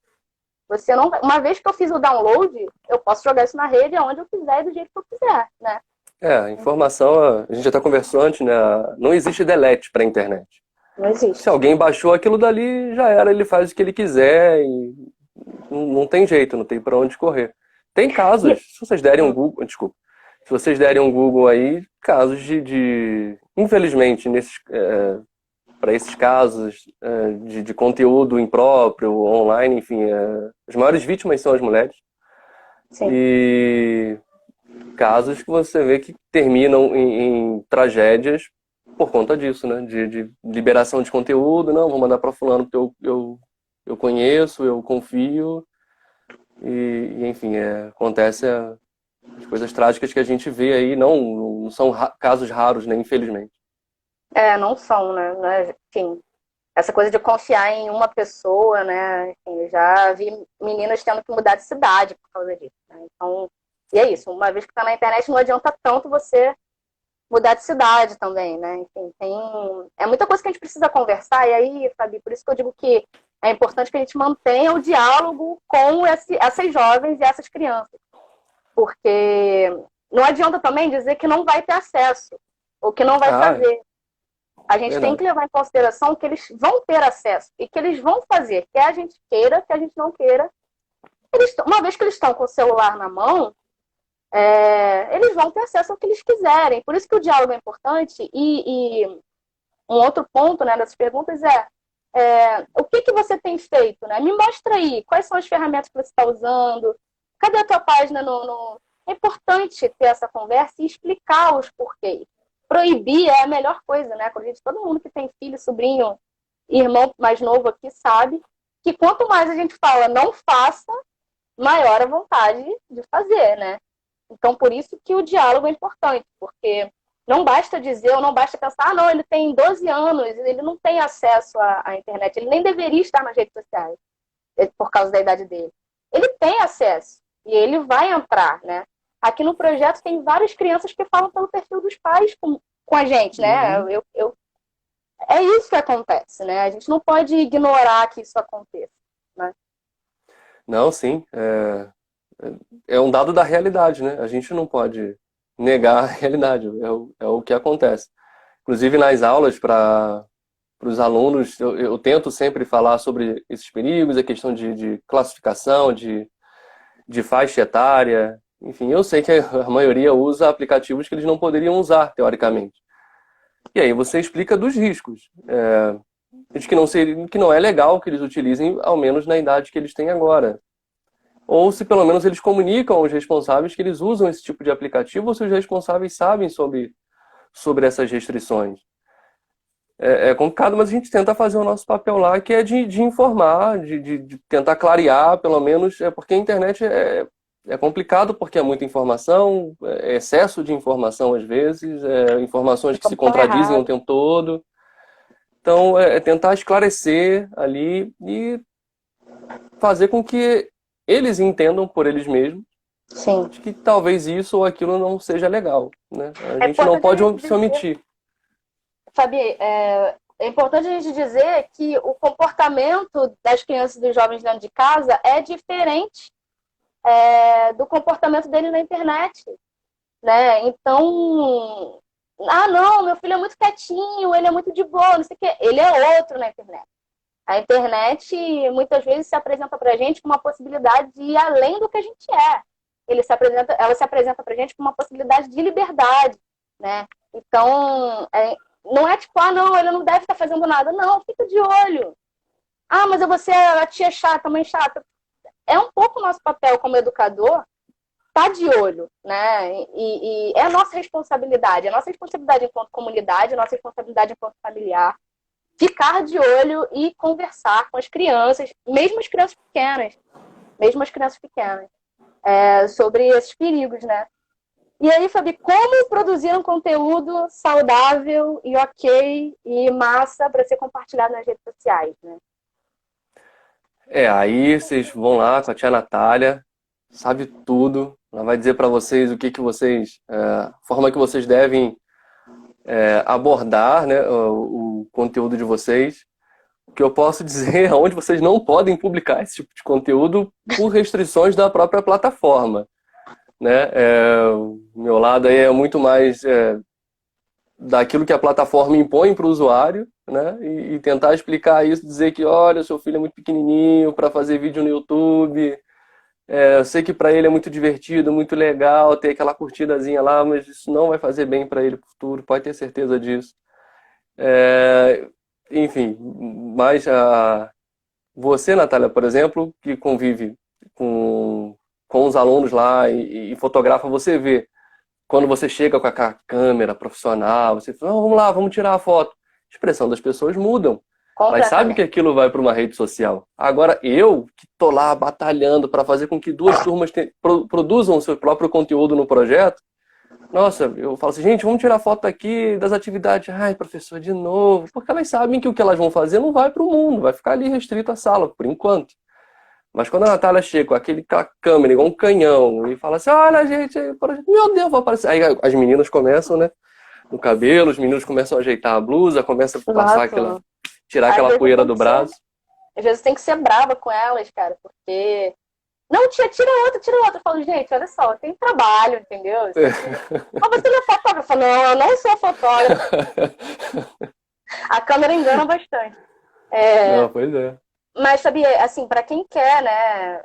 Você não, uma vez que eu fiz o download, eu posso jogar isso na rede aonde eu quiser e do jeito que eu quiser, né? A informação, a gente já está conversando antes, né? Não existe delete para a internet. Não Se existe. alguém baixou aquilo dali, já era, ele faz o que ele quiser e não tem jeito, não tem para onde correr. Tem casos, se vocês derem um Google, desculpa, se vocês derem um Google aí, casos infelizmente, para esses casos de conteúdo impróprio, online, enfim, as maiores vítimas são as mulheres. Sim. E casos que você vê que terminam em tragédias por conta disso, né? De liberação de conteúdo, não, vou mandar para fulano porque eu conheço, eu confio, enfim, acontece as coisas trágicas que a gente vê aí, não são casos raros, né, infelizmente. Não são, né? Enfim, essa coisa de confiar em uma pessoa, né? Enfim, eu já vi meninas tendo que mudar de cidade por causa disso, né? Então, e é isso, uma vez que está na internet, não adianta tanto você mudar de cidade também, né? Enfim, é muita coisa que a gente precisa conversar, e aí, Fabi, por isso que eu digo que é importante que a gente mantenha o diálogo com essas jovens e essas crianças. Porque não adianta também dizer que não vai ter acesso, ou que não vai fazer. A gente tem que levar em consideração que eles vão ter acesso e que eles vão fazer, quer a gente queira, quer a gente não queira. Uma vez que eles estão com o celular na mão, eles vão ter acesso ao que eles quiserem. Por isso que o diálogo é importante. E um outro ponto, né, dessas perguntas o que você tem feito? Né? Me mostra aí, quais são as ferramentas que você está usando? Cadê a tua página É importante ter essa conversa e explicar os porquês. Proibir é a melhor coisa, né? Todo mundo que tem filho, sobrinho, irmão mais novo aqui sabe que quanto mais a gente fala não faça, maior a vontade de fazer, né? Então, por isso que o diálogo é importante, porque não basta dizer ou não basta pensar, não, ele tem 12 anos, ele não tem acesso à internet, ele nem deveria estar nas redes sociais, por causa da idade dele. Ele tem acesso e ele vai entrar, né? Aqui no projeto tem várias crianças que falam pelo perfil dos pais com a gente, né? É isso que acontece, né? A gente não pode ignorar que isso aconteça, né? Não, sim. É um dado da realidade, né? A gente não pode negar a realidade. É o que acontece. Inclusive, nas aulas para os alunos, eu tento sempre falar sobre esses perigos, a questão de classificação, de faixa etária. Enfim, eu sei que a maioria usa aplicativos que eles não poderiam usar, teoricamente. E aí você explica dos riscos. De que não é legal que eles utilizem, ao menos na idade que eles têm agora. Ou se pelo menos eles comunicam aos responsáveis que eles usam esse tipo de aplicativo, ou se os responsáveis sabem sobre essas restrições. É complicado, mas a gente tenta fazer o nosso papel lá, que é de informar, de tentar clarear, pelo menos, porque a internet é complicado, porque é muita informação, é excesso de informação às vezes, informações que se contradizem o tempo todo. Então, é tentar esclarecer ali e fazer com que eles entendam por eles mesmos. Sim. De que talvez isso ou aquilo não seja legal, né? A gente não pode se omitir. Fabi, é importante a gente dizer que o comportamento das crianças e dos jovens dentro de casa é diferente do comportamento dele na internet, né? Então, não, meu filho é muito quietinho, ele é muito de boa, não sei o quê. Ele é outro na internet. A internet muitas vezes se apresenta pra gente com uma possibilidade de ir além do que a gente é. Ela se apresenta pra gente com uma possibilidade de liberdade, né? Então, não é tipo, não, ele não deve estar fazendo nada. Não, fica de olho. Mas eu vou ser a tia chata, a mãe chata. É um pouco o nosso papel como educador estar de olho, né? E é a nossa responsabilidade enquanto comunidade, a nossa responsabilidade enquanto familiar, ficar de olho e conversar com as crianças, mesmo as crianças pequenas, sobre esses perigos, né? E aí, Fabi, como produzir um conteúdo saudável e ok e massa para ser compartilhado nas redes sociais, né? Aí vocês vão lá com a tia Natália, sabe tudo, ela vai dizer para vocês o que vocês, a forma que vocês devem abordar, né, o conteúdo de vocês. O que eu posso dizer é onde vocês não podem publicar esse tipo de conteúdo por restrições da própria plataforma, né? O meu lado aí é muito mais daquilo que a plataforma impõe para o usuário, né? E tentar explicar isso, dizer que, olha, seu filho é muito pequenininho para fazer vídeo no YouTube. Eu sei que para ele é muito divertido, muito legal ter aquela curtidazinha lá, mas isso não vai fazer bem para ele no futuro, pode ter certeza disso. Enfim, mas você, Natália, por exemplo, que convive com os alunos lá e fotografa, você vê quando você chega com a câmera profissional, você fala, "Não, vamos lá, vamos tirar a foto." A expressão das pessoas mudam. Elas sabem que Completamente. aquilo vai para uma rede social. Agora, eu, que tô lá batalhando para fazer com que duas turmas produzam o seu próprio conteúdo no projeto, nossa, eu falo assim, gente, vamos tirar foto aqui das atividades. Ai, professor, de novo. Porque elas sabem que o que elas vão fazer não vai para o mundo, vai ficar ali restrito à sala, por enquanto. Mas quando a Natália chega com aquela câmera igual um canhão e fala assim, olha, gente, meu Deus, vai aparecer. Aí as meninas começam, né, no cabelo, os meninos começam a ajeitar a blusa, começam a passar Nossa. tirar Às aquela vezes poeira tem do que ser, braço. às vezes tem que ser brava com elas, cara, porque. Não, tia, tira outra, tira outra. Eu falo, gente, olha só, eu tenho trabalho, entendeu? Isso aqui. Ah, você não é fotógrafa? Não, eu não sou fotógrafa. A câmera engana bastante. Não, pois é. Mas, sabia, assim, para quem quer, né?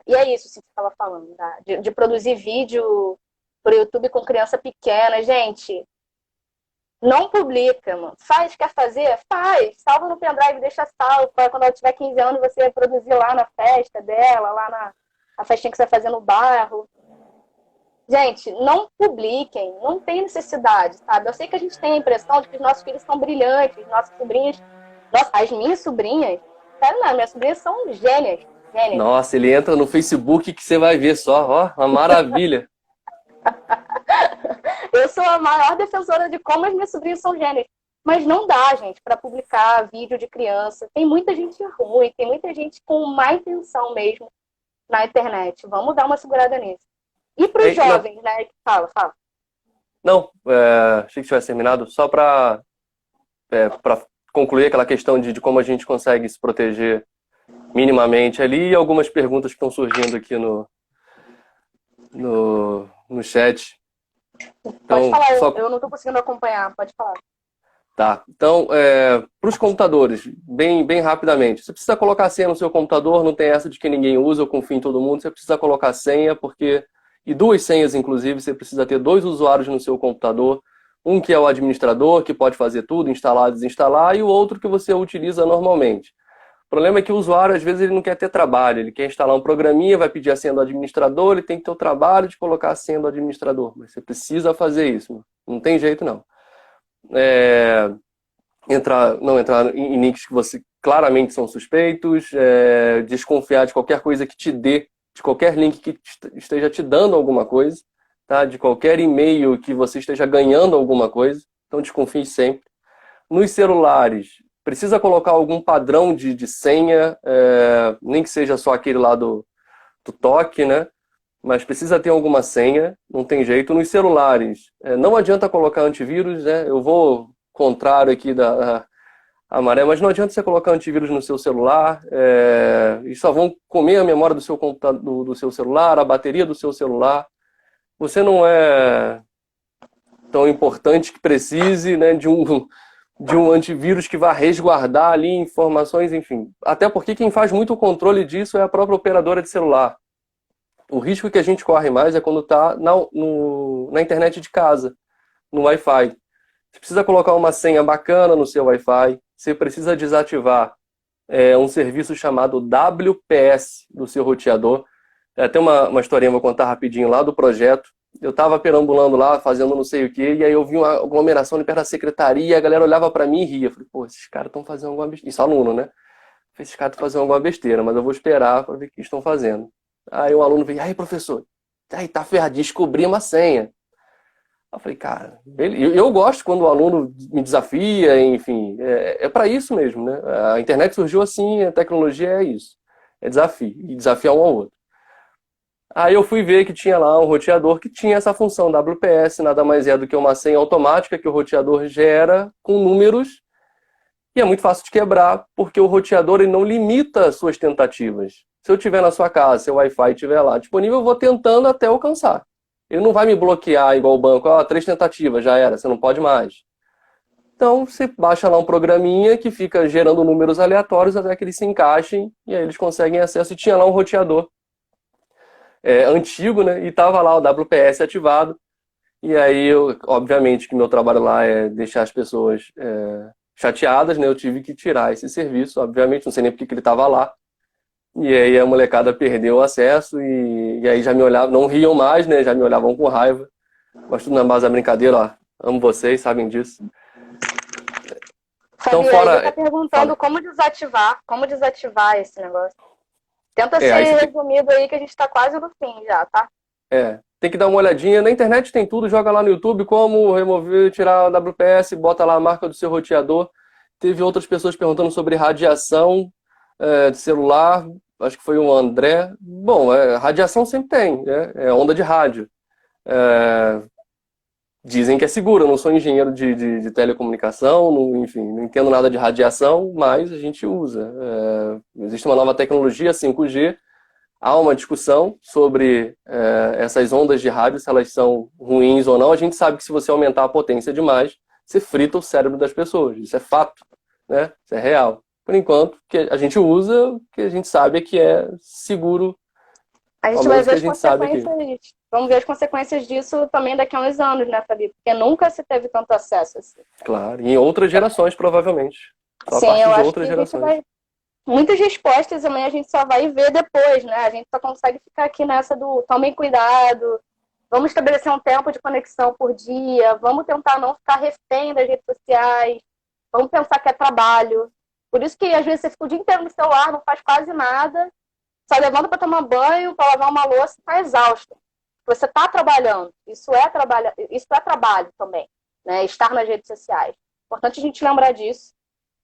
E é isso que você estava falando, tá? De produzir vídeo pro YouTube com criança pequena. Gente, não publica, mano. Faz, quer fazer? Faz. Salva no pendrive, deixa salvo. Pra quando ela tiver 15 anos, você produzir lá na festa dela, lá na festinha que você vai fazer no bairro. Gente, não publiquem, não tem necessidade, sabe? Eu sei que a gente tem a impressão de que os nossos filhos são brilhantes, nossas sobrinhas, as minhas sobrinhas, cara, não, minhas sobrinhas são gênias, gênias. Nossa, ele entra no Facebook que você vai ver só, ó, uma maravilha. Eu sou a maior defensora de como as minhas sobrinhas são gênias. Mas não dá, gente, para publicar vídeo de criança. Tem muita gente ruim, tem muita gente com má intenção mesmo na internet. Vamos dar uma segurada nisso. E para os jovens, né? Fala, fala. Não, achei que tivesse terminado. Só para concluir aquela questão de como a gente consegue se proteger minimamente ali e algumas perguntas que estão surgindo aqui no chat. Pode Então, falar, eu não estou conseguindo acompanhar, pode falar. Tá, então, para os computadores, bem rapidamente, você precisa colocar senha no seu computador, não tem essa de que ninguém usa, eu confio em todo mundo, você precisa colocar senha, e duas senhas, inclusive, você precisa ter dois usuários no seu computador, um que é o administrador, que pode fazer tudo, instalar, desinstalar, e o outro que você utiliza normalmente. O problema é que o usuário, às vezes, ele não quer ter trabalho, ele quer instalar um programinha, vai pedir a senha do administrador, ele tem que ter o trabalho de colocar a senha do administrador, mas você precisa fazer isso, não tem jeito não. Não entrar em links que você claramente são suspeitos, desconfiar de qualquer coisa que te dê, de qualquer link que esteja te dando alguma coisa, tá? De qualquer e-mail que você esteja ganhando alguma coisa, então desconfie sempre. Nos celulares, precisa colocar algum padrão de senha, nem que seja só aquele lá do toque, né? Mas precisa ter alguma senha, não tem jeito. Nos celulares, não adianta colocar antivírus, né? Eu vou contrário aqui da maré, mas não adianta você colocar antivírus no seu celular, e só vão comer a memória do seu computador, do seu celular, a bateria do seu celular. Você não é tão importante que precise, né, de um antivírus que vá resguardar ali informações, enfim. Até porque quem faz muito o controle disso é a própria operadora de celular. O risco que a gente corre mais é quando está na internet de casa, no Wi-Fi. Você precisa colocar uma senha bacana no seu Wi-Fi. Você precisa desativar um serviço chamado WPS do seu roteador. Tem uma historinha, vou contar rapidinho lá do projeto. Eu estava perambulando lá, fazendo não sei o quê, e aí eu vi uma aglomeração ali perto da secretaria, e a galera olhava para mim e ria. Eu falei, pô, esses caras estão fazendo alguma besteira. Isso, aluno, né? Esses caras estão fazendo alguma besteira, mas eu vou esperar para ver o que estão fazendo. Aí um aluno veio, aí professor, aí tá ferrado, descobri uma senha. Eu falei, cara, eu gosto quando o aluno me desafia, enfim, é para isso mesmo, né? A internet surgiu assim, a tecnologia é isso, é desafio, e desafiar um ao outro. Aí eu fui ver que tinha lá um roteador que tinha essa função WPS, nada mais é do que uma senha automática que o roteador gera com números, e é muito fácil de quebrar, porque o roteador ele não limita as suas tentativas. Se eu tiver na sua casa, se o Wi-Fi estiver lá disponível, eu vou tentando até alcançar. Ele não vai me bloquear igual o banco, 3 tentativas, já era, você não pode mais. Então, você baixa lá um programinha que fica gerando números aleatórios até que eles se encaixem e aí eles conseguem acesso. E tinha lá um roteador antigo, né? E tava lá o WPS ativado. E aí, obviamente, que meu trabalho lá é deixar as pessoas chateadas, né? Eu tive que tirar esse serviço, obviamente, não sei nem porque que ele estava lá. E aí a molecada perdeu o acesso e aí já me olhavam, não riam mais, né? Já me olhavam com raiva. Mas tudo na base da brincadeira, ó. Amo vocês, sabem disso. Então, Fabi, aí ele tá fora. perguntando Fala. como desativar esse negócio. Tenta Aí você ser tem, resumido aí que a gente tá quase no fim já, tá? tem que dar uma olhadinha. Na internet tem tudo, joga lá no YouTube como remover, tirar a WPS, bota lá a marca do seu roteador. Teve outras pessoas perguntando sobre radiação de celular, acho que foi o André. Bom, radiação sempre tem, né? É onda de rádio. É, dizem que é seguro, eu não sou engenheiro de telecomunicação, não, enfim, não entendo nada de radiação, mas a gente usa. Existe uma nova tecnologia, 5G, há uma discussão sobre essas ondas de rádio, se elas são ruins ou não. A gente sabe que se você aumentar a potência demais, você frita o cérebro das pessoas. Isso é fato, né? Isso é real. Por enquanto, o que a gente usa, o que a gente sabe é que é seguro, A ao gente vai menos o ver que a as gente sabe aqui. consequências. Vamos ver as consequências disso também daqui a uns anos, né, Fabi? Porque nunca se teve tanto acesso assim. Claro. E em outras gerações, provavelmente. Só a Sim, eu partir de acho que outras a gente gerações. vai. Muitas respostas amanhã a gente só vai ver depois, né? A gente só consegue ficar aqui nessa do tomem cuidado, vamos estabelecer um tempo de conexão por dia, vamos tentar não ficar refém das redes sociais, vamos pensar que é trabalho. Por isso que às vezes você fica o dia inteiro no celular, não faz quase nada, só levanta para tomar banho, para lavar uma louça, está exausto. Você está trabalhando, isso é trabalho também, né? Estar nas redes sociais. Importante a gente lembrar disso.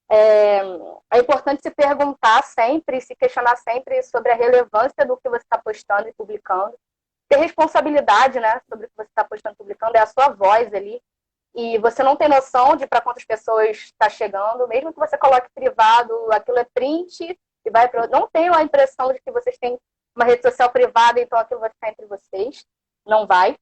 É importante se perguntar sempre, se questionar sempre sobre a relevância do que você está postando e publicando. Ter responsabilidade, né, sobre o que você está postando e publicando, é a sua voz ali. E você não tem noção de para quantas pessoas está chegando, mesmo que você coloque privado, aquilo é print e vai para. Não tenho a impressão de que vocês têm uma rede social privada, então aquilo vai ficar entre vocês. Não vai.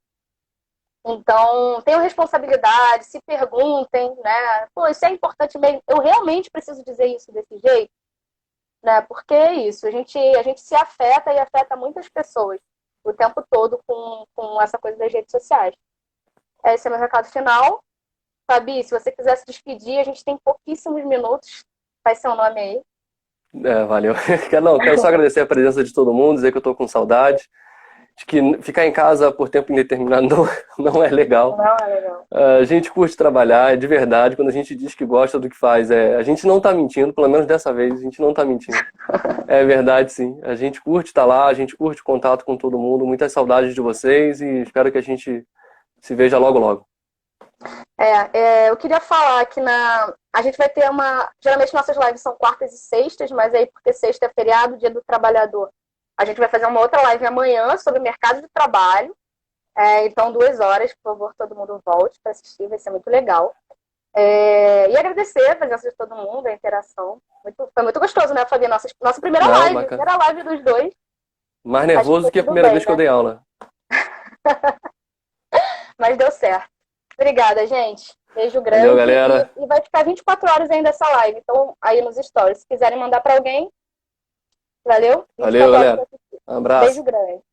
Então, tenham responsabilidade, se perguntem, né? Pô, isso é importante mesmo. Eu realmente preciso dizer isso desse jeito, né? Porque é isso, a gente se afeta e afeta muitas pessoas o tempo todo com essa coisa das redes sociais. Esse é meu recado final. Fabi, se você quiser se despedir, a gente tem pouquíssimos minutos. Faz seu nome aí. Valeu. Não, quero só agradecer a presença de todo mundo, dizer que eu tô com saudade. De que ficar em casa por tempo indeterminado não é legal. Não é legal. A gente curte trabalhar, é de verdade. Quando a gente diz que gosta do que faz, a gente não tá mentindo, pelo menos dessa vez, a gente não tá mentindo. É verdade, sim. A gente curte estar lá, a gente curte contato com todo mundo. Muitas saudades de vocês e espero que a gente se veja logo, logo. Eu queria falar que a gente vai ter uma. Geralmente nossas lives são quartas e sextas, mas aí, porque sexta é feriado, dia do trabalhador, a gente vai fazer uma outra live amanhã sobre mercado de trabalho. Então, 2 horas, por favor, todo mundo volte para assistir, vai ser muito legal. E agradecer a presença de todo mundo, a interação. Foi muito gostoso, né, Fabi? Nossa primeira Não, live, bacana. primeira live dos dois. Mais Acho que nervoso foi do que a tudo primeira bem, vez que eu né? dei aula. Mas deu certo. Obrigada, gente. Beijo Valeu, grande. galera. E vai ficar 24 horas ainda essa live. Então, aí nos stories, se quiserem mandar para alguém, valeu? Valeu, 24 horas galera. pra assistir. Um abraço. Beijo grande.